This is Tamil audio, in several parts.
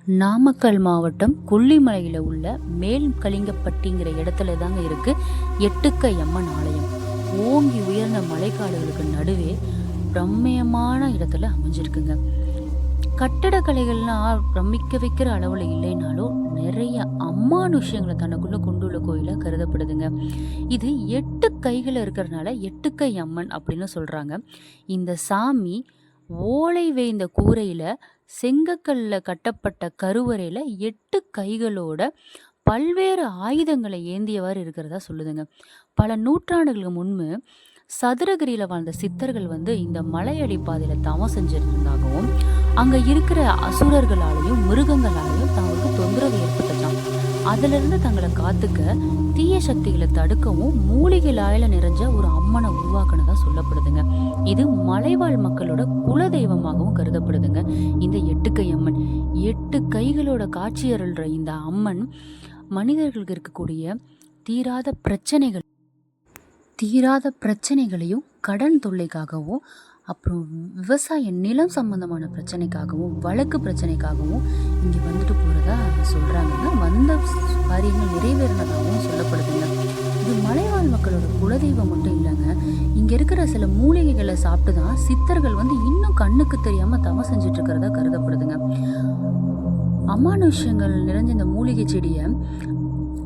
நாமக்கல் மாவட்டம் கொல்லிமலையில் உள்ள மேல் கலிங்கப்பட்டிங்கிற இடத்துல தாங்க இருக்கு எட்டுக்கை அம்மன் ஆலயம். ஓங்கி உயர்ந்த மலைக்காடுகளுக்கு நடுவே பிரம்மியமான இடத்துல அமைஞ்சிருக்குங்க. கட்டடக்கலைகள்லாம் பிரமிக்க வைக்கிற அளவில் இல்லைனாலும் நிறைய அம்மானுஷ்யங்களை தனக்குள்ள கொண்டுள்ள கோயிலாக கருதப்படுதுங்க. இது 8 கைகள் இருக்கிறதுனால எட்டுக்கை அம்மன் அப்படின்னு சொல்றாங்க. இந்த சாமி ஓலை வேய்ந்த கூரையில செங்கக்கல்ல கட்டப்பட்ட கருவறையில 8 கைகளோட பல்வேறு ஆயுதங்களை ஏந்தியவாறு இருக்கிறதா சொல்லுதுங்க. பல நூற்றாண்டுகளுக்கு முன்பு சதுரகிரியில வாழ்ந்த சித்தர்கள் இந்த மலையடி பாதையில தவம் செஞ்சிருந்ததாகவும் அங்க இருக்கிற அசுரர்களாலையும் மிருகங்களாலையும் தங்களுக்கு தொந்தரவு ஏற்பட்டுச்சான். அதுல இருந்து தங்களை காத்துக்க தீய சக்திகளை தடுக்கவும் மூலிகையில நிறைஞ்ச ஒரு அம்மனை உருவாக்குனதா சொல்லப்படுதுங்க. இது மலைவாழ் மக்களோட குல தெய்வமாகவும் கருதப்படுதுங்க. இந்த எட்டுக்கை அம்மன் 8 கைகளோட காட்சியருள்ற இந்த அம்மன் மனிதர்களுக்கு இருக்கக்கூடிய தீராத பிரச்சனைகளையும் கடன் தொல்லைக்காகவும் அப்புறம் விவசாய நிலம் சம்பந்தமான பிரச்சனைக்காகவும் வழக்கு பிரச்சனைக்காகவும் இங்கே வந்துட்டு போகிறதா சொல்கிறாங்க. வந்த காரியங்கள் நிறைவேறினதாகவும் சொல்லப்படுதுங்க. இது மலைவாழ் மக்களோட குலதெய்வம் மட்டும் இல்லைங்க. இங்கே இருக்கிற சில மூலிகைகளை சாப்பிட்டு தான் சித்தர்கள் இன்னும் கண்ணுக்கு தெரியாமல் தவம் செஞ்சுட்டு இருக்கிறதா கருதப்படுதுங்க. அமானுஷ்யங்கள் நிறைஞ்ச இந்த மூலிகை செடியை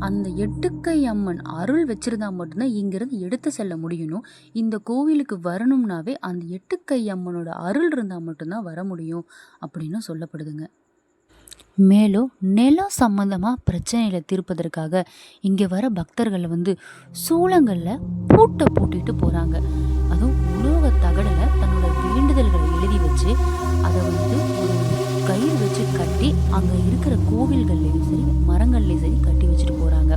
அந்த எட்டுக்கை அம்மன் அருள் வச்சிருந்தா மட்டும்தான் இங்கிருந்து எடுத்து செல்ல முடியணும். இந்த கோவிலுக்கு வரணும்னாவே அந்த எட்டுக்கை அம்மனோட அருள் இருந்தால் மட்டும்தான் வர முடியும் அப்படின்னு சொல்லப்படுதுங்க. மேலும் நிலம் சம்பந்தமாக பிரச்சனைகளை தீர்ப்பதற்காக இங்கே வர பக்தர்களை சூளங்களில் பூட்டிட்டு போகிறாங்க. அதுவும் உலோக தகடில் தன்னோட வேண்டுதல்களை எழுதி வச்சு அதை ஒரு கயிறு வச்சு கட்டி அங்கே இருக்கிற கோவில்கள்லையும் சரி மரங்கள்லையும் சரி கட்டி வச்சுட்டு போகிறாங்க.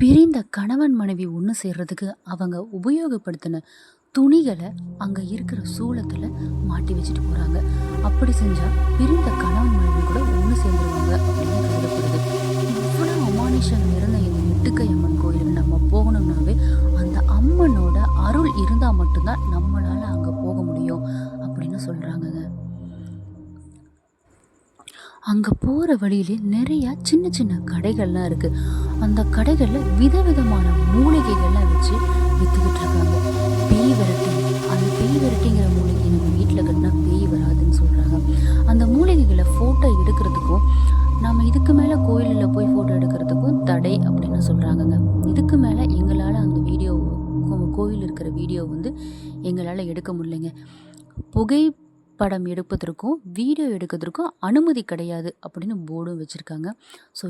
பிரிந்த கணவன் மனைவி ஒன்று சேர்றதுக்கு அவங்க உபயோகப்படுத்தின துணிகளை அங்கே இருக்கிற சூளத்தில் மாட்டி வச்சுட்டு போகிறாங்க. அப்படி செஞ்சால் பிரிந்த கணவன் மனைவி கூட ஒன்று சேர்ந்துருவாங்க அப்படின்னு கருதப்படுது. இவ்வளோ அமானுஷம் நிறைந்த இந்த எட்டுக்கை அம்மன் கோயிலுக்கு நம்ம போகணும்னாவே அந்த அம்மனோட அருள் இருந்தால் மட்டும்தான் நம்மளால் அங்கே போக முடியும் அப்படின்னு சொல்கிறாங்கங்க. அங்கே போகிற வழியிலே நிறையா சின்ன சின்ன கடைகள்லாம் இருக்குது. அந்த கடைகளில் விதவிதமான மூலிகைகள்லாம் வச்சு விற்றுக்கிட்டு இருக்காங்க. பேய் விரட்டி, அந்த பேய் விரட்டிங்கிற மூலிகை நம்ம வீட்டில் கட்டினா பேய் வராதுன்னு சொல்கிறாங்க. அந்த மூலிகைகளை ஃபோட்டோ எடுக்கிறதுக்கும் நம்ம இதுக்கு மேலே கோயிலில் போய் ஃபோட்டோ எடுக்கிறதுக்கும் தடை அப்படின்னு சொல்கிறாங்கங்க. இதுக்கு மேலே எங்களால் அந்த வீடியோ கோயில் இருக்கிற வீடியோ எங்களால் எடுக்க முடியலைங்க. புகைப்படம் எடுப்பதற்கும் வீடியோ எடுக்கிறதுக்கும் அனுமதி கிடையாது அப்படின்னு போர்டும் வச்சுருக்காங்க. ஸோ